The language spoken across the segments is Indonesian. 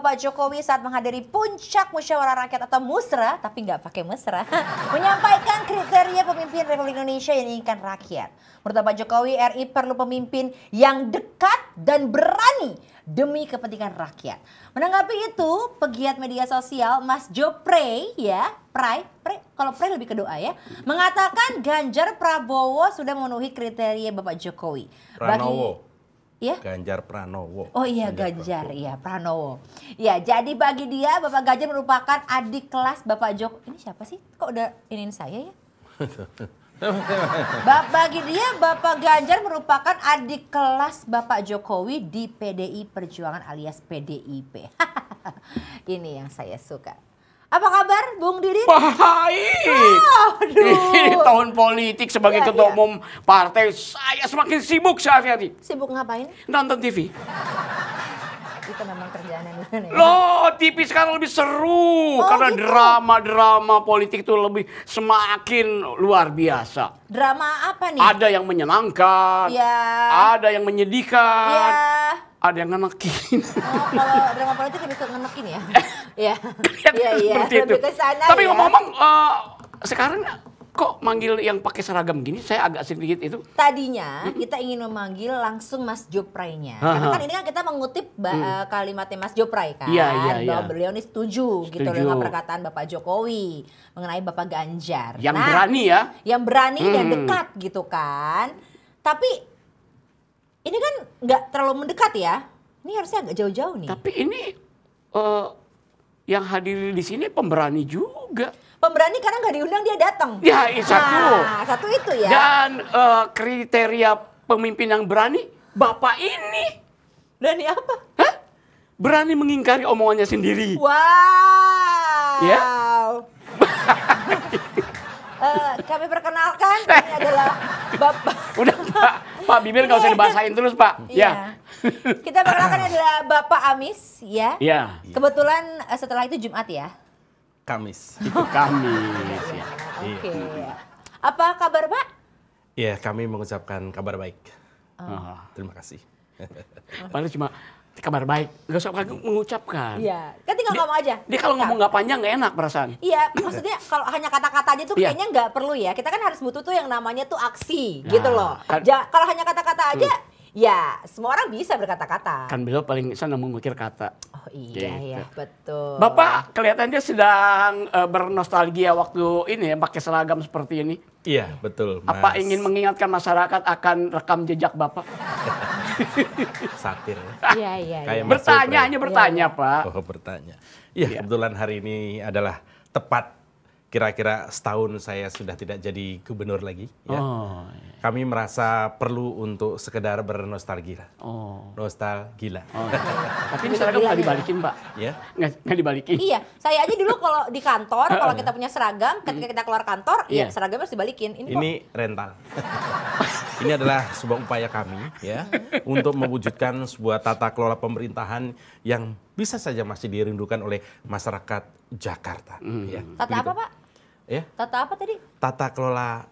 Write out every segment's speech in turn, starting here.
Bapak Jokowi saat menghadiri puncak musyawarah rakyat atau musra, tapi nggak pakai mesra, menyampaikan kriteria pemimpin Republik Indonesia yang diinginkan rakyat. Menurut Bapak Jokowi, RI perlu pemimpin yang dekat dan berani demi kepentingan rakyat. Menanggapi itu, pegiat media sosial Mas Jopre ya, kalau Pray lebih ke doa ya, mengatakan Ganjar Prabowo sudah memenuhi kriteria Bapak Jokowi. Pranowo. Ya? Ganjar Pranowo. Oh iya Ganjar, ya Pranowo. Ya, jadi bagi dia Bapak Ganjar merupakan adik kelas Bapak Jokowi. Ini siapa sih? Kok udah iniin saya ya? Bagi dia Bapak Ganjar merupakan adik kelas Bapak Jokowi di PDI Perjuangan alias PDIP. Ini yang saya suka. Apa kabar Bung Didin? Baik. Ini tahun politik sebagai Ya, ketua ya. umum partai saya semakin sibuk sehari-hari. Sibuk ngapain? Nonton TV. Itu memang kerjaan yang benar ya. Loh, TV sekarang lebih seru karena gitu. drama-drama politik itu lebih semakin luar biasa. Drama apa nih? Ada yang menyenangkan, Ya. ada yang menyedihkan, Ya. ada yang ngenekin. Oh, kalau drama politik lebih ke ngenekin ya? Iya. Iya, iya. Seperti itu. Lebih ke sana Tapi ya. ngomong-ngomong, sekarang kok manggil yang pakai seragam gini, saya agak sedikit itu. Tadinya kita ingin memanggil langsung Mas Jopray-nya. Karena kan ini kan kita mengutip kalimatnya Mas Jopray kan. Iya, iya, iya. Bahwa beliau ini setuju gitu Setuju. dengan perkataan Bapak Jokowi mengenai Bapak Ganjar. Yang berani ya. Yang berani dan dekat gitu kan. Tapi ini kan nggak terlalu mendekat ya. Ini harusnya agak jauh-jauh nih. Tapi ini yang hadir di sini pemberani juga. Pemberani karena nggak diundang dia datang. Ya, satu. Nah, satu itu ya. Dan kriteria pemimpin yang berani, Bapak ini. Berani apa? Hah? Berani mengingkari omongannya sendiri. Wow. Ya? Kami perkenalkan ini adalah Bapak. Udah Pak Bibir nggak usah dibahasain terus Pak. Iya. Kita perkenalkan ini adalah Bapak Amis ya. Ya. Kebetulan setelah itu Jumat ya. Kamis. Itu Kamis ya. Oke. Apa kabar Pak? Ya, kami mengucapkan kabar baik. Ah. Terima kasih. Padahal cuma kabar baik, nggak usah mengucapkan. Iya. Kan tinggal ngomong aja. Dia kalau ngomong nggak panjang nggak enak perasaan. Iya, maksudnya kalau hanya kata-kata aja tuh Iya. kayaknya nggak perlu ya. Kita kan harus butuh tuh yang namanya tuh aksi Nah, gitu loh. kan- Kalau hanya kata-kata aja, ya semua orang bisa berkata-kata. Kan beliau paling senang mengukir kata. Oh iya Gitu. ya, betul. Bapak kelihatannya sedang bernostalgia waktu ini ya, pakai seragam seperti ini. Iya, betul. Apa Mas. ingin mengingatkan masyarakat akan rekam jejak Bapak? Satir ya. Iya, iya, Kayak iya. Mas Bertanya, Jopre. hanya bertanya Iya, Pak. Oh, bertanya. Iya, Iya. kebetulan hari ini adalah tepat kira-kira setahun saya sudah tidak jadi gubernur lagi. Ya. Oh, iya. Kami merasa perlu untuk sekedar bernostalgia. Oh. Nostalgia. Oh. Tapi ini seragam nggak dibalikin Pak? Ya. Nggak dibalikin? Iya, saya aja dulu kalau di kantor, kalau kita punya seragam, ketika kita keluar kantor, ya Iya. seragamnya harus dibalikin. Ini rental. Ini adalah sebuah upaya kami ya untuk mewujudkan sebuah tata kelola pemerintahan yang bisa saja masih dirindukan oleh masyarakat Jakarta. Ya, Tata begitu. apa Pak? Ya, Tata apa tadi? tata kelola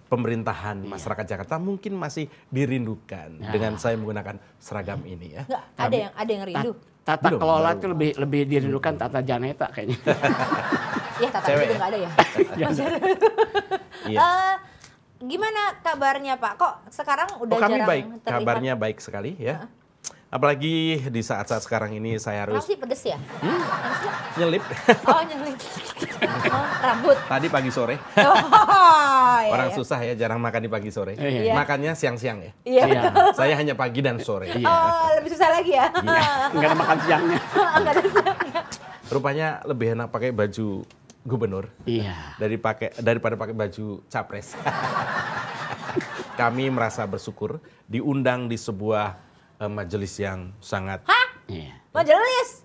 pemerintahan masyarakat Jakarta mungkin masih dirindukan dengan saya menggunakan seragam ini ya. Enggak, Kami- ada yang rindu. Tata Belum, kelola baru. itu lebih dirindukan Tata Janeta kayaknya. Iya, tata Cewek itu ya? nggak ada ya. Masih ada. Iya. Gimana kabarnya Pak? Kok sekarang udah Oh, kami jarang baik, terlihat? kabarnya baik sekali ya. Apalagi di saat-saat sekarang ini saya Kenapa harus sih pedes ya? Kenapa sih, Pak? nyelip. Oh nyelip. Oh, rambut. Tadi pagi sore. Oh, iya, Orang iya. susah ya jarang makan di pagi sore. Iya. Makannya siang-siang ya. Iya. Iya. Saya hanya pagi dan sore. Oh, lebih susah lagi ya. Nggak ada makan siangnya. Enggak ada siangnya. Rupanya lebih enak pakai baju gubernur Iya. daripada pakai baju capres. Kami merasa bersyukur diundang di sebuah majelis yang sangat Iya. Majelis.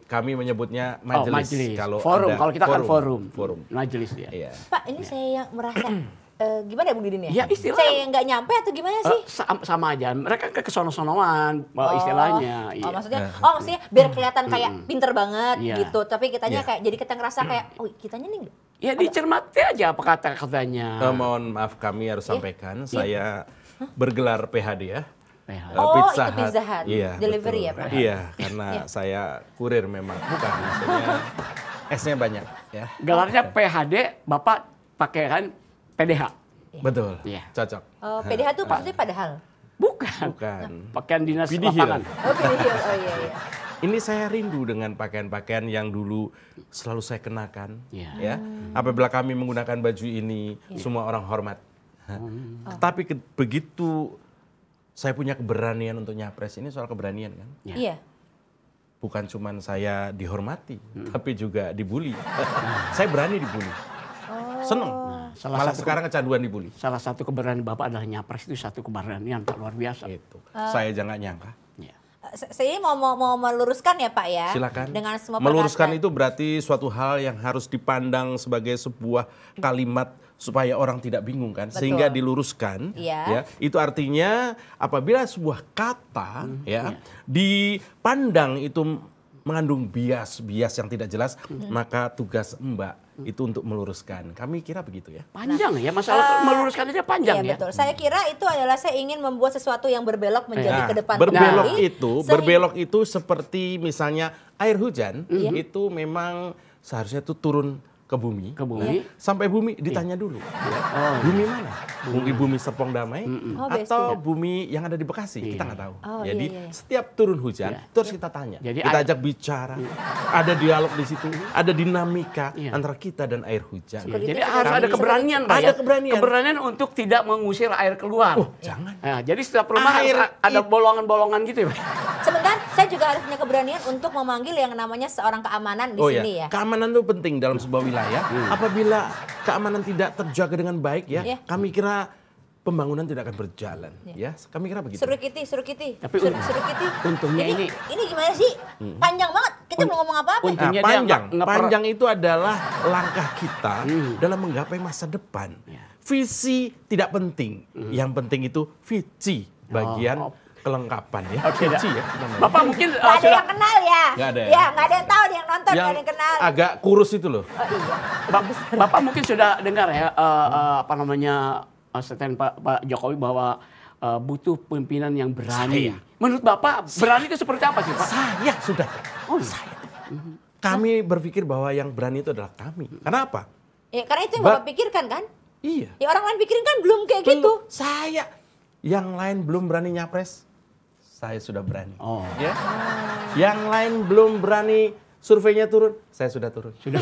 kami menyebutnya Oh, majelis. majelis. Kalau Forum. Anda- Kalau kita kan forum. Forum. Majelis ya. Iya. Pak, ini saya yang merasa gimana ya Bung Didin ya? Ya, istilah- Saya yang nggak nyampe atau gimana sih? Sama aja. Mereka ke kesono-sonoan istilahnya. Oh, Iya. maksudnya biar kelihatan kayak pinter banget Iya. gitu. Tapi kitanya Iya. kayak jadi kita ngerasa kayak, oh kitanya nih Ya dicermati aja apa kata-katanya. Mohon maaf kami harus sampaikan saya bergelar PhD ya. Oh, Pizza itu Pizza Hut. Iya, Delivery betul. ya, Pak? Iya, karena saya kurir memang. Bukan, maksudnya S-nya banyak. Ya. Gelarnya PHD, Bapak pakai kan PDH? Betul, Iya. cocok. Oh, PDH tuh maksudnya padahal. Bukan. Bukan. Pakaian dinas Pidihil. lapangan. Oh, PDH. Oh iya, iya. Ini saya rindu dengan pakaian-pakaian yang dulu selalu saya kenakan. Iya. Ya. Apabila kami menggunakan baju ini, semua orang hormat. Tapi begitu saya punya keberanian untuk nyapres, ini soal keberanian kan. Iya. Bukan cuma saya dihormati, tapi juga dibully. Saya berani dibully. Seneng. salah Malah satu- sekarang kecanduan dibully. Salah satu keberanian Bapak adalah nyapres, itu satu keberanian Pak, luar biasa. Itu. Saya jangan nyangka. Iya. Saya mau meluruskan ya Pak ya. Silakan. Dengan semua Meluruskan perkataan. itu berarti suatu hal yang harus dipandang sebagai sebuah kalimat supaya orang tidak bingung kan, Betul. sehingga diluruskan. Iya. Ya, itu artinya apabila sebuah kata ya dipandang itu mengandung bias yang tidak jelas, maka tugas Mbak itu untuk meluruskan. Kami kira begitu ya. Panjang ya, masalah meluruskan aja panjang Iya ya. betul. Saya kira itu adalah saya ingin membuat sesuatu yang berbelok menjadi Nah, ke depan berbelok kembali. berbelok itu seperti misalnya air hujan Iya. itu memang seharusnya itu turun ke bumi. Ke bumi. Ya. Sampai bumi ditanya dulu. ya. Bumi mana? Bumi Serpong Damai Oh, atau besti. bumi yang ada di Bekasi? Kita nggak tahu. Oh, Jadi iya. setiap turun hujan Iya. terus kita tanya. Jadi Kita air- ajak bicara. Ada dialog di situ, ada dinamika Iya. antara kita dan air hujan. Security Jadi juga harus ada kami- keberanian Pak Ada ya. keberanian. Keberanian untuk tidak mengusir air keluar. Oh, jangan. Nah, jadi setiap rumah Air harus ada it- bolongan-bolongan gitu ya Pak. Sebentar, saya juga harus punya keberanian untuk memanggil yang namanya seorang keamanan di Oh sini ya. keamanan itu penting dalam sebuah wilayah. Apabila keamanan tidak terjaga dengan baik ya, Iya. kami kira pembangunan tidak akan berjalan. Ya, kami kira begitu. Suruh Kitty. Tapi Suruh Kitty. untungnya ini- gimana sih? Panjang banget. Kita belum ngomong apa-apa. Untungnya dia panjang, nggak per- panjang itu adalah langkah kita dalam menggapai masa depan. Ya. Visi tidak penting, yang penting itu visi bagian Oh. kelengkapan ya. Oke, Visi dah. ya. namanya. Bapak mungkin Gak ada sudah yang kenal ya. Nggak ada ya? Ya, nggak ada yang tahu, yang nonton, nggak Yang ada yang kenal. agak kurus itu loh. Oh iya. Bapak mungkin sudah dengar ya apa namanya statement Pak Jokowi bahwa butuh pimpinan yang berani. Saya. Menurut Bapak berani itu seperti apa sih Pak? Saya sudah. Oh, iya. Saya. Kami berpikir bahwa yang berani itu adalah kami. Kenapa? Ya, karena itu yang Ba- Bapak pikirkan kan? Iya. Ya orang lain pikirin kan belum kayak gitu. Belum. Saya. Yang lain belum berani nyapres. Saya sudah berani. Oh. Ya. Yang lain belum berani surveinya turun. Saya sudah turun. Sudah.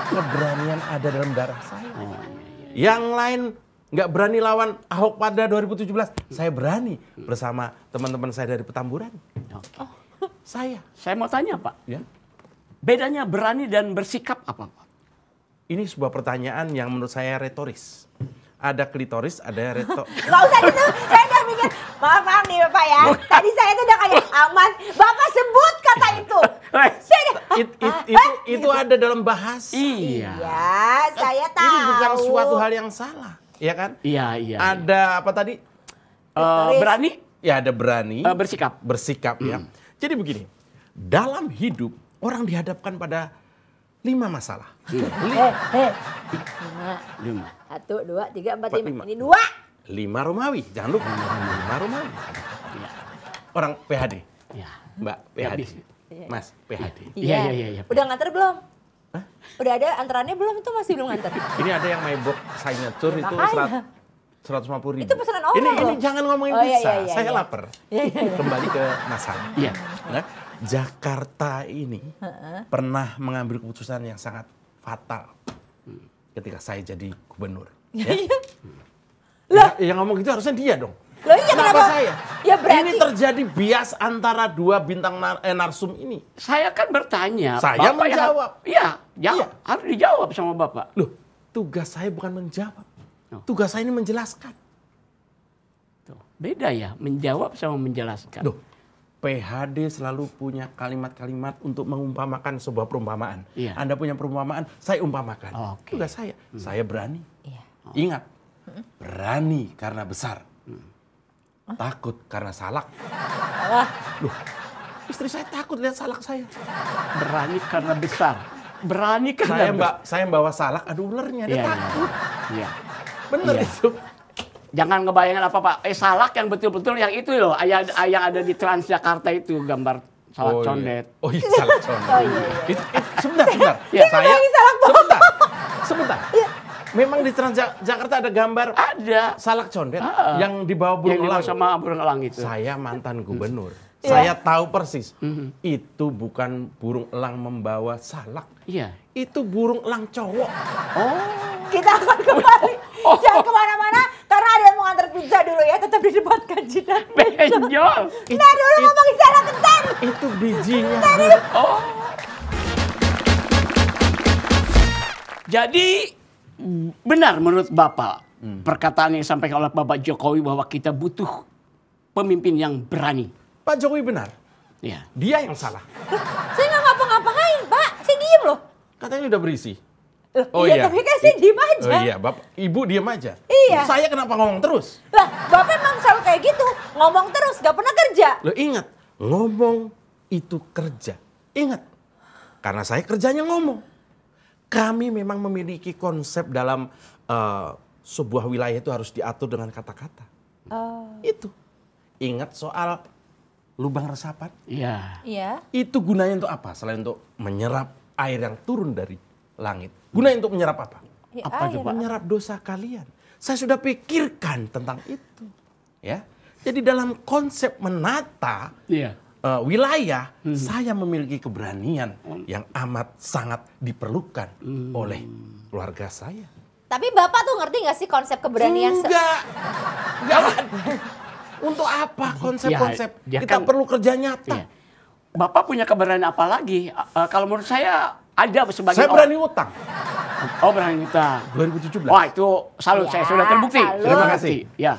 Keberanian ada dalam darah saya. Oh, Yang lain nggak berani lawan Ahok pada 2017. Saya berani bersama teman-teman saya dari Petamburan. Oke. Saya. Saya mau tanya Pak, Ya. bedanya berani dan bersikap apa Pak? Ini sebuah pertanyaan yang menurut saya retoris. Ada klitoris, ada Nggak usah gitu, saya udah mikir. Maaf nih Bapak ya. Tadi saya tuh udah kayak aman. Bapak sebut kata itu. Saya udah, itu ada dalam bahasa. Iya. ya, saya tahu. Ini bukan suatu hal yang salah, ya kan? Iya, iya. Ada apa tadi? Berani, Ya ada berani, bersikap. bersikap ya. Jadi begini, dalam hidup orang dihadapkan pada 5 masalah. Lima. Lima. 1, 2, 3, 4, 5. 4, 5. Ini 2. 5 Romawi, jangan lupa 5 Romawi. Iya. Orang PHD, Iya. Mbak Ya, PHD, bis. Mas PHD. Iya. Udah nganter belum? Udah ada antarannya belum? Itu masih belum nganter. Ini ada yang maybok signature itu Makanya. 150.000. Itu pesanan orang Ini loh. jangan ngomongin Oh, iya, pizza, iya, saya iya. lapar. Kembali ke masalah. Iya. Nah, Jakarta ini pernah mengambil keputusan yang sangat fatal ketika saya jadi gubernur. Ya? Yang ngomong gitu harusnya dia dong. Loh iya kenapa? saya? Ya berarti. Ini terjadi bias antara dua bintang narsum ini. Saya kan bertanya. Saya Bapak yang- menjawab. Iya, jawab. Iya. Harus dijawab sama Bapak. Loh, tugas saya bukan menjawab. Oh. Tugas saya ini menjelaskan. Tuh, beda ya, menjawab sama menjelaskan. Loh, PHD selalu punya kalimat-kalimat untuk mengumpamakan sebuah perumpamaan. Iya. Anda punya perumpamaan, saya umpamakan. Oke. Tugas saya. Saya berani. Iya. Ingat, berani karena besar. Takut karena salak. Loh, istri saya takut lihat salak saya. Berani karena besar. Berani karena Saya bawa salak, ada ulernya, dia Iya, iya. takut. Iya. Bener Iya. itu. Jangan ngebayangin apa Pak. Salak yang betul-betul yang itu loh, yang ada di Transjakarta itu gambar salak condet. Oh iya, salak condet. Oh, iya. Sebentar. Ya, Saya salak sebentar. Memang di Transjakarta ada gambar salak condet yang dibawa burung yang elang sama burung elang itu. Saya mantan gubernur. Saya tahu persis. Itu bukan burung elang membawa salak. Iya. Itu burung elang cowok. Kita akan kembali. Jangan kemana-mana karena ada yang mau nganter pizza dulu ya. Tetap di debat kaji dan Benjol. Nah dulu ngomongin salak kenten. Itu bijinya. Jadi benar menurut Bapak perkataan yang disampaikan oleh Bapak Jokowi bahwa kita butuh pemimpin yang berani. Pak Jokowi benar. Ya. Dia yang salah. Saya nggak ngapa-ngapain, Pak. Saya diem loh. Katanya udah berisi. Iya, tapi kan saya diem aja. Oh iya, Bapak, Ibu diem aja. Iya. Saya kenapa ngomong terus? Lah, Bapak emang selalu kayak gitu. Ngomong terus, gak pernah kerja. Lo ingat, ngomong itu kerja. Ingat, karena saya kerjanya ngomong. Kami memang memiliki konsep dalam sebuah wilayah itu harus diatur dengan kata-kata. Itu. Ingat soal lubang resapan? Iya. Iya. Itu gunanya untuk apa? Selain untuk menyerap air yang turun dari langit. Gunanya untuk menyerap apa? Ya, Apa itu, Pak? Menyerap dosa kalian. Saya sudah pikirkan tentang itu. Ya. Jadi dalam konsep menata Iya. wilayah, saya memiliki keberanian yang amat sangat diperlukan oleh keluarga saya. Tapi Bapak tuh ngerti gak sih konsep keberanian? Enggak. Untuk apa konsep-konsep? Ya, dia Kita kan- perlu kerja nyata. Iya. Bapak punya keberanian apa lagi? Kalau menurut saya ada sebagian Saya berani utang. Oh, berani utang. 2017. Wah, itu salut Ya, saya sudah terbukti. salut. Terima Terima kasih. kasih. Ya.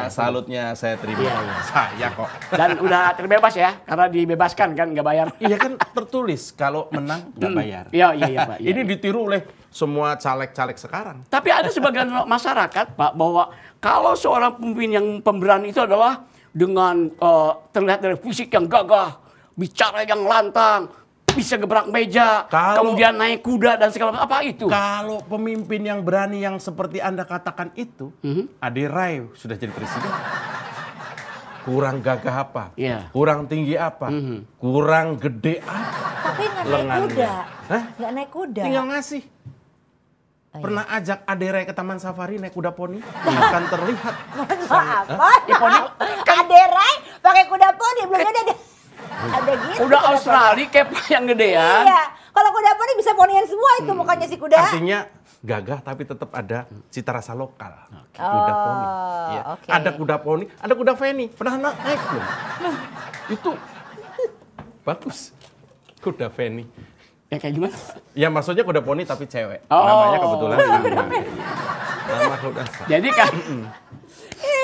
Salutnya saya terima. Iya, iya. Saya kok. Dan udah terbebas ya, karena dibebaskan kan, nggak bayar. Iya kan tertulis kalau menang nggak bayar. Iya Pak. Iya. Ini ditiru oleh semua caleg-caleg sekarang. Tapi ada sebagian masyarakat Pak bahwa kalau seorang pemimpin yang pemberani itu adalah dengan terlihat dari fisik yang gagah, bicara yang lantang, bisa gebrak meja, kemudian naik kuda dan segala macam. Apa itu? Kalau pemimpin yang berani yang seperti Anda katakan itu, Ade Rai sudah jadi presiden. Kurang gagah apa? Iya. Kurang tinggi apa? Kurang gede apa? Tapi nggak naik Lengannya. kuda. Hah? Nggak naik kuda. Tinggal ngasih. Oh, iya. Pernah ajak Ade Rai ke Taman Safari naik kuda poni? Akan terlihat. Maaf, Ya, poni. Aderai pakai kuda poni belum ada gitu. Udah Australia kayak yang gedean. Iya. Kalau kuda poni bisa ponian semua itu mukanya si kuda. Artinya gagah tapi tetap ada cita rasa lokal. Kuda poni. Ya. oke. Ada kuda poni, ada kuda Feni. Pernah naik belum? Itu bagus. Kuda Feni. Ya kayak gimana? Ya maksudnya kuda poni tapi cewek. Oh. Namanya kebetulan sama. Nama kuda. Jadi kan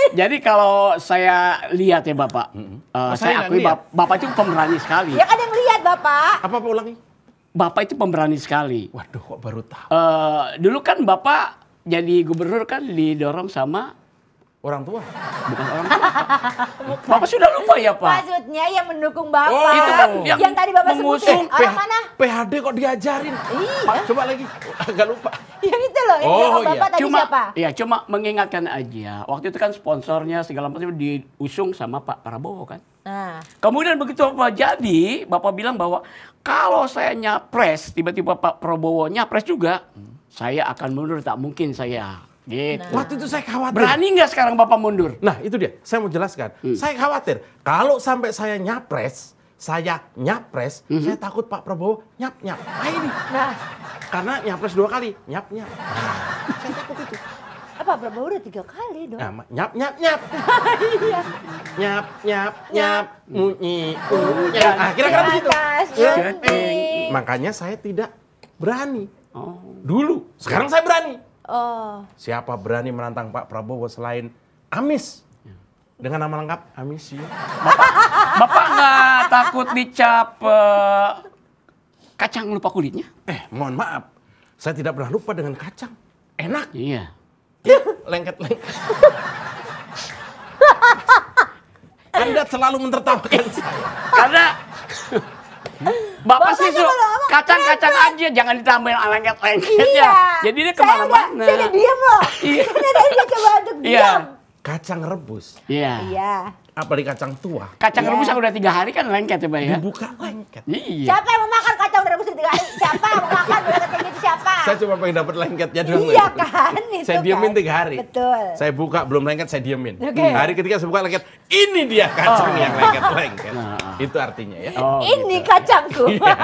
jadi kalau saya lihat ya Bapak, saya saya nggak akui lihat. Bapak itu pemberani sekali. Ya kan yang lihat Bapak. Apa ulangi? Bapak itu pemberani sekali. Waduh kok baru tahu. Dulu kan Bapak jadi gubernur kan didorong sama Orang tua. bukan orang tua. Bapak sudah lupa ya Pak? Maksudnya yang mendukung Bapak. Oh, itu kan yang tadi Bapak mengusung sebutin. Orang mana? PHD kok diajarin? Iya. Coba lagi. Agak lupa. Yang itu loh, yang Oh, mendukung iya. Bapak tadi siapa? Ya cuma mengingatkan aja. Waktu itu kan sponsornya segala macam diusung sama Pak Prabowo kan. Nah, Kemudian begitu Bapak jadi, Bapak bilang bahwa kalau saya nyapres, tiba-tiba Pak Prabowo nyapres juga, saya akan mundur, tak mungkin saya. Gitu. Waktu itu saya khawatir. Berani nggak sekarang Bapak mundur? Nah itu dia, saya mau jelaskan. Saya khawatir, kalau sampai saya nyapres, saya takut Pak Prabowo nyap-nyap. Nah ini, karena nyapres 2 kali, nyap-nyap. Nah, saya takut itu. apa Prabowo udah 3 kali dong. Nah, nyap-nyap-nyap. Iya. Nyap-nyap-nyap, munyi, unyap. Nah, kira-kira begitu. Makanya saya tidak berani. Dulu, sekarang saya berani. Oh, Siapa berani menantang Pak Prabowo selain Amis? Dengan nama lengkap Amis ya. Bapak nggak takut dicap kacang lupa kulitnya? Mohon maaf. Saya tidak pernah lupa dengan kacang. Enak. Iya. Lengket-lengket. Anda selalu mentertawakan saya. Karena Bapak sih Bapaknya kalau ngomong kacang-kacang aja, jangan ditambahin lengket-lengket iya. ya. Jadi dia kemana-mana. Saya udah diem loh. Iya. Karena tadi dia coba untuk Iya. diam. Kacang rebus, Iya. Iya. apalagi kacang tua, Kacang Iya. rebus yang udah 3 hari kan lengket ya, Pak ya? dibuka lengket. Iya. Siapa yang mau makan kacang rebus di 3 hari? Siapa yang mau makan udah kayak gitu siapa? Saya cuma pengen dapat lengketnya doang. Iya kan, itu Saya diemin kan. 3 hari. Betul. Saya buka belum lengket, saya diemin. Oke. Hari ketiga saya buka lengket, ini dia kacang yang lengket-lengket. Nah. Itu artinya ya. Oh, Ini gitu. kacangku. Iya.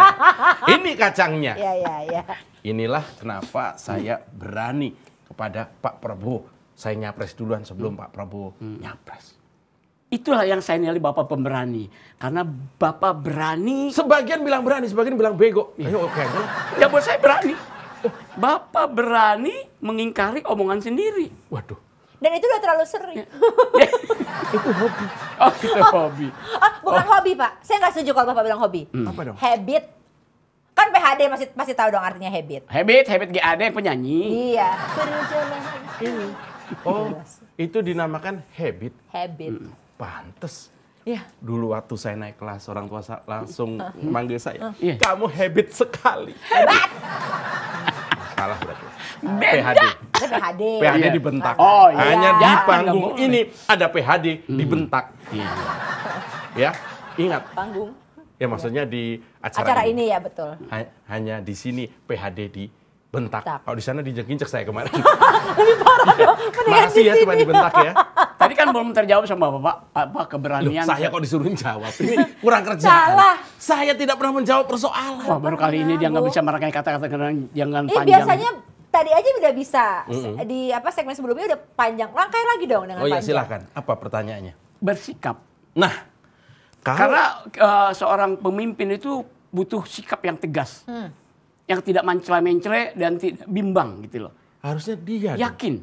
Ini kacangnya. Iya, iya, iya. Inilah kenapa saya berani kepada Pak Prabowo. Saya nyapres duluan sebelum Pak Prabowo nyapres. Itulah yang saya nilai Bapak pemberani. Karena Bapak berani. Sebagian bilang berani, sebagian bilang bego. Ayo oke aja lah. Ya buat saya berani. Bapak berani mengingkari omongan sendiri. Waduh, Dan itu udah terlalu sering. itu hobi. Oh, itu hobi. Bukan hobi, Pak. Saya nggak setuju kalau Bapak bilang hobi. Apa dong? Habit. Kan PHD masih tahu dong artinya habit. Habit GAD yang penyanyi. Iya. Ini. Oh, itu dinamakan habit. Habit. Pantes. Iya. Dulu waktu saya naik kelas, orang tua langsung manggil saya. Iya. Kamu habit sekali. Hebat. Salah berarti. Beda. PHD. Itu PHD. PHD Iya. dibentak. Oh, iya. Hanya di Jangan, panggung nggak boleh. ini ada PHD dibentak. Iya. Ya, ingat. Panggung. Ya maksudnya di Acara ini ya, betul. Hanya di sini PHD dibentak. Bentak. Kalau di sana diinjek-injek saya kemarin. Lebih parah dong. Mendingan Makasih di ya cuma sini. dibentak ya. Tadi kan belum terjawab sama Bapak apa Loh, keberanian. saya kok disuruh jawab. Ini kurang kerjaan. Salah. Saya tidak pernah menjawab persoalan. Wah, baru kali ini dia nggak bisa merangkai kata-kata jangan Ini panjang. biasanya tadi aja udah bisa. Di segmen sebelumnya udah panjang. Rangkai lagi dong dengan Oh ya panjang. silakan. Apa pertanyaannya? Bersikap. Nah, kalau Karena seorang pemimpin itu butuh sikap yang tegas. Yang tidak mencela-mencela dan tidak bimbang gitu loh. harusnya dia dong. Yakin.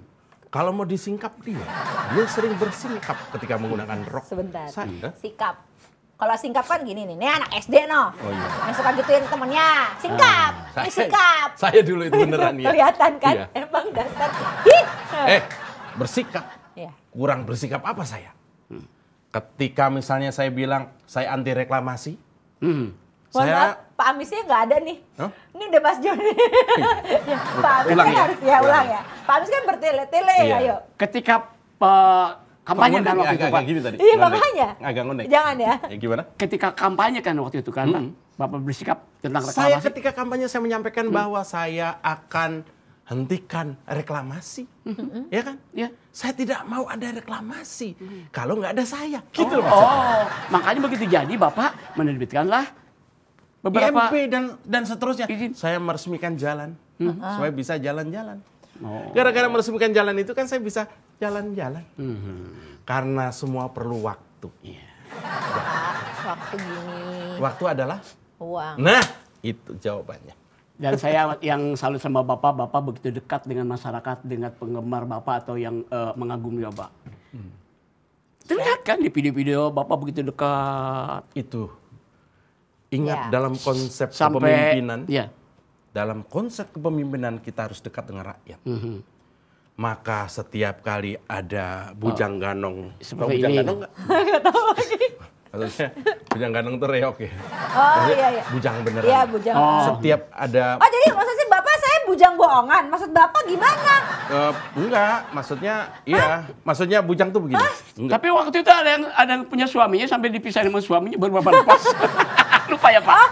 Kalau mau disingkap dia sering bersingkap ketika menggunakan rok. Sebentar. Saya? Sikap. Kalau singkap kan gini nih, ini anak SD no. Oh iya. Yang suka gituin temennya. Singkap, ini sikap. Saya dulu itu beneran ya. Kelihatan kan? Iya. Emang dasar. Hih. Bersikap. Iya. Kurang bersikap apa saya? Ketika misalnya saya bilang saya anti reklamasi, Mohon saya maaf, Pak Amisnya nggak ada nih. Hah? Ini udah Mas Joni. Ya, Pak Amis Ulang kan ya? harus ya ulang ya. Pak Amis kan bertele-tele, Iya. ayo. Ketika kampanye kan waktu itu Pak. Gini tadi. Iya ngondek. makanya. Agak ngondek. Jangan ya. Ya gimana? Ketika kampanye kan waktu itu kan Pak. Bapak bersikap tentang Saya reklamasi. ketika kampanye saya menyampaikan bahwa saya akan hentikan reklamasi. Ya kan? Ya. Saya tidak mau ada reklamasi. Kalau nggak ada saya. Gitu loh Mas. Oh, makanya begitu jadi Bapak menerbitkanlah beberapa IMB dan seterusnya. Izin. Saya meresmikan jalan. Supaya bisa jalan-jalan. Oh. Gara-gara meresmikan jalan itu kan saya bisa jalan-jalan. Karena semua perlu waktu. Pak, waktu gini. Waktu adalah? Uang. Nah, itu jawabannya. Dan saya yang salut sama Bapak begitu dekat dengan masyarakat, dengan penggemar Bapak atau yang mengagumi Bapak. Terlihat kan di video-video Bapak begitu dekat. Itu. Ingat Ya. dalam konsep Sampai, kepemimpinan. ya. Dalam konsep kepemimpinan kita harus dekat dengan rakyat. Maka setiap kali ada bujang ganong. Seperti Tahu bujang ini. ganong nggak? Maksudnya bujang ganong itu reok ya. Oh Maksudnya iya iya. Bujang beneran. Iya bujang. Oh. Setiap ada Oh jadi maksudnya Bapak saya bujang bohongan. Maksud Bapak gimana? enggak, maksudnya iya, maksudnya bujang tuh begini. Enggak. Tapi waktu itu ada yang punya suaminya sampai dipisahin sama suaminya baru Bapak lepas. Lupa ya Pak?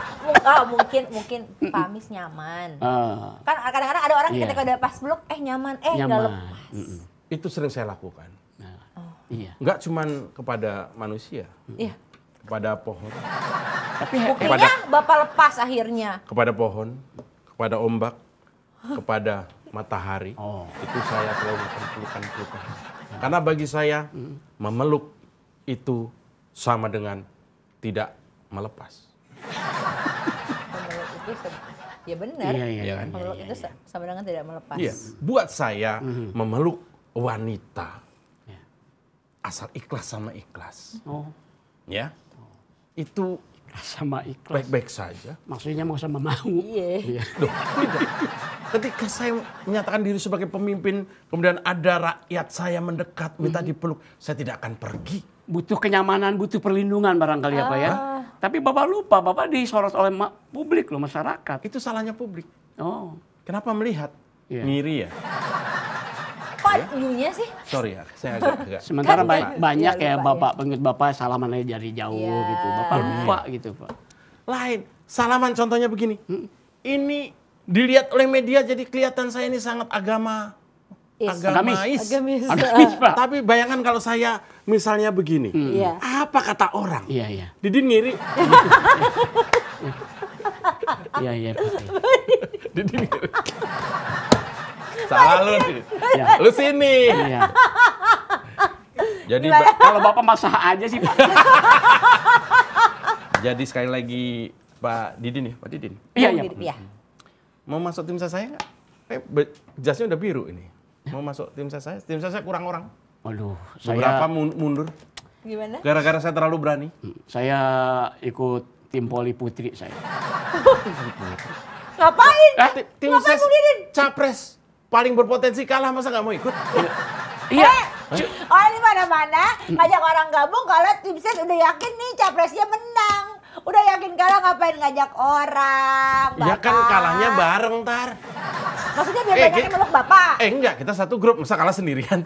Mungkin Pak Amis nyaman. Ah, Kan kadang-kadang ada orang Iya. ketika udah pas peluk, nyaman, nggak nyaman. lepas. Itu sering saya lakukan. Iya. Enggak cuman kepada manusia, Iya. kepada pohon, Tapi Buktinya Bapak lepas akhirnya. kepada pohon, kepada ombak, kepada matahari. Oh. Itu saya selalu melakukan pelukan-pelukan. Karena bagi saya memeluk itu sama dengan tidak melepas. Memeluk itu ya benar. Iya, iya, kan? Memeluk itu sama dengan tidak melepas. Iya, buat saya memeluk wanita Iya. asal ikhlas sama ikhlas, Oh, ya itu sama ikhlas. baik-baik saja. Maksudnya mau sama mau. Iya. Loh, tidak. Ketika saya menyatakan diri sebagai pemimpin, kemudian ada rakyat saya mendekat, minta dipeluk, saya tidak akan pergi. Butuh kenyamanan, butuh perlindungan barangkali ya Pak ya. Tapi Bapak lupa, Bapak disorot oleh publik loh, masyarakat. Itu salahnya publik. Oh, Kenapa melihat? Iya. Ngiri ya? Kok iunya sih? Sorry ya, saya agak Sementara Kan banyak iya, ya lupa bapak pengikut bapak salaman aja dari jauh Iya. gitu. Bapak lupa gitu Pak. lain. Salaman contohnya begini. Ini dilihat oleh media jadi kelihatan saya ini sangat agamais. Agamis. Agamis Pak. Tapi bayangkan kalau saya misalnya begini. Iya. Apa kata orang? Iya. Didin ngiri. Iya. Didin ngiri. Salah lu nih. Iya. Lu sini. Iya. Jadi Kalau bapak masak aja sih Pak. jadi sekali lagi Pak Didin ya, Pak Didin. Iya. Iya. Mau masuk tim saya nggak? Jasnya udah biru ini. Mau masuk tim saya? Tim saya kurang orang. Waduh, Beberapa saya mundur. Gimana? Gara-gara saya terlalu berani. saya ikut tim Poli Putri saya. Ngapain? Tim Ngapain saya Bu Didin? capres paling berpotensi kalah, masa nggak mau ikut? Iya. Oh ini mana-mana ngajak orang gabung kalau tim ses udah yakin nih capresnya menang. Udah yakin kalah ngapain ngajak orang? Ya kan Bapak? kalahnya bareng ntar. Maksudnya biar banyak yang meluk Bapak. Enggak, kita satu grup, masa kalah sendirian?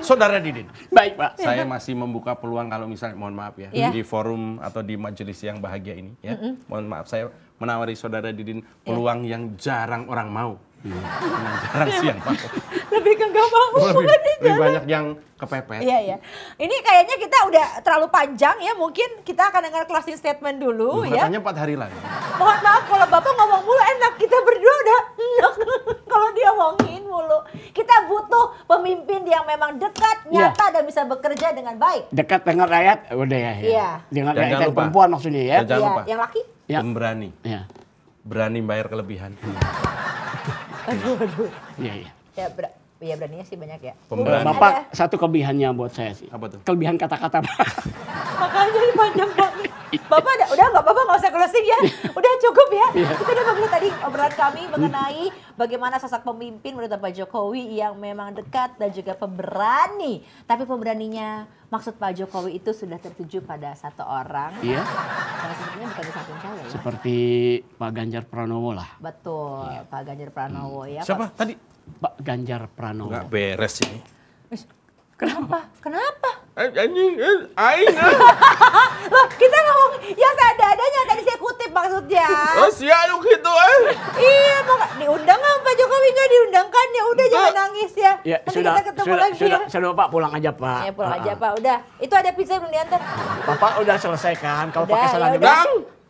Saudara Didin, Baik Pak. saya masih membuka peluang kalau misalnya, mohon maaf ya, Iya. di forum atau di majelis yang bahagia ini ya. Mohon maaf, saya menawari saudara Didin peluang yang jarang orang mau. Yang jarang sih yang mau. Lebih ke gak mau. Lebih banyak yang kepepet. Iya. Ini kayaknya kita udah terlalu panjang ya. Mungkin kita akan dengar closing statement dulu ya. Katanya 4 hari lagi. Mohon maaf kalau Bapak ngomong mulu enak. Kita berdua udah enak kalau dia ngomongin mulu. Kita butuh pemimpin yang memang dekat, nyata, dan bisa bekerja dengan baik. Dekat dengan rakyat, udah ya. Iya. Dengan Dan rakyat jangan dan lupa. perempuan maksudnya ya. Dan jangan Iya, lupa. yang laki? Ya. Pemberani. Iya. Berani bayar kelebihan. Aduh. Iya. Ya beraninya sih banyak ya. Pemberani. Bapak satu kelebihannya buat saya sih. Apa tuh? Kelebihan kata-kata Pak. Makanya jadi panjang banget. Bapak udah nggak apa-apa, nggak usah closing ya. Udah cukup ya. Kita udah ngobrol tadi obrolan kami mengenai bagaimana sosok pemimpin menurut Pak Jokowi yang memang dekat dan juga pemberani. Tapi pemberaninya maksud Pak Jokowi itu sudah tertuju pada satu orang. Iya. Karena sebenarnya bukan di samping saya ya. Seperti Pak Ganjar Pranowo lah. Betul, Pak Ganjar Pranowo ya. Siapa tadi? Pak Ganjar Pranowo. Enggak beres ini. Kenapa? Kenapa? Anjing, aing. Loh, kita ngomong yang seadanya tadi saya kutip maksudnya. Oh, sia lu gitu Iya, mau diundang nggak Pak Jokowi, nggak diundangkan ya udah jangan nangis ya. Ya, Nanti sudah, kita ketemu lagi ya. sudah Pak pulang aja Pak. Ya pulang aja Pak, udah. Itu ada pizza belum diantar? Bapak udah selesaikan. Kalau Udah, pakai ya salad udah.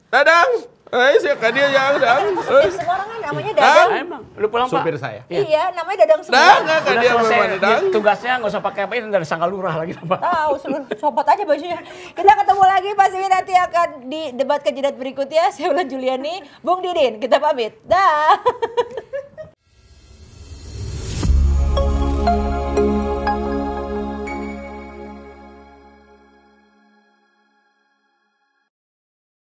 Dadang. Siapa dia yang Kan positif semua orang kan namanya Dadang. Emang, udah pulang Pak. Supir saya. Iya, namanya Dadang semua. Udah dia selesai. memang Dadang. Tugasnya nggak usah pakai apa ini dari sangka lurah lagi Pak. Tahu, seluruh copot aja bajunya. Kita ketemu lagi pasti nanti akan di debat kandidat berikutnya. Saya Ulan Juliani, Bung Didin. Kita pamit. Dah.